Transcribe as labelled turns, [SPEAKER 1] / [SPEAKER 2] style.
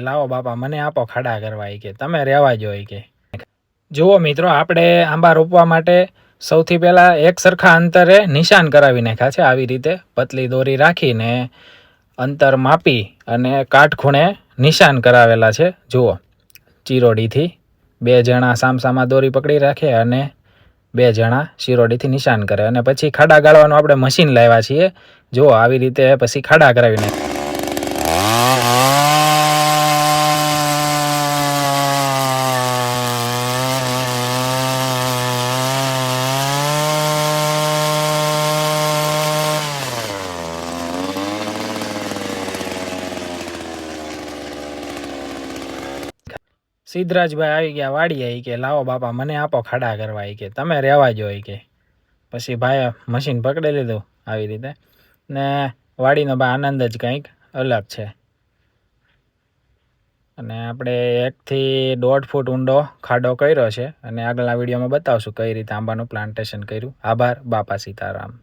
[SPEAKER 1] લાવો બાપા મને આપો ખાડા કરવા કે તમે રહેવા જો કે જુઓ મિત્રો આપણે આંબા રોપવા માટે સૌથી પહેલાં એક સરખા અંતરે નિશાન કરાવી નાખ્યા છે। આવી રીતે પતલી દોરી રાખીને અંતર માપી અને કાટખૂણે નિશાન કરાવેલા છે। જુઓ ચીરોડીથી 2 જણા સામસામા દોરી પકડી રાખે અને 2 જણા શિરોડીથી નિશાન કરે અને પછી ખાડા ગાળવાનું આપણે મશીન લાવ્યા છીએ। જુઓ આવી રીતે પછી ખાડા કરાવી નાખ્યા। સિદ્ધરાજભાઈ આવી ગયા વાડીએ કે લાવો બાપા મને આપો ખાડા કરવા કે તમે રહેવા જો કે પછી ભાઈએ મશીન પકડી લીધું આવી રીતે ને વાડીનો ભાઈ આનંદ જ કંઈક અલગ છે। અને આપણે 1 થી 1.5 ફૂટ ઊંડો ખાડો કર્યો છે અને આગળના વિડીયોમાં બતાવશું કઈ રીતે આંબાનું પ્લાન્ટેશન કર્યું। આભાર, બાપા સીતારામ।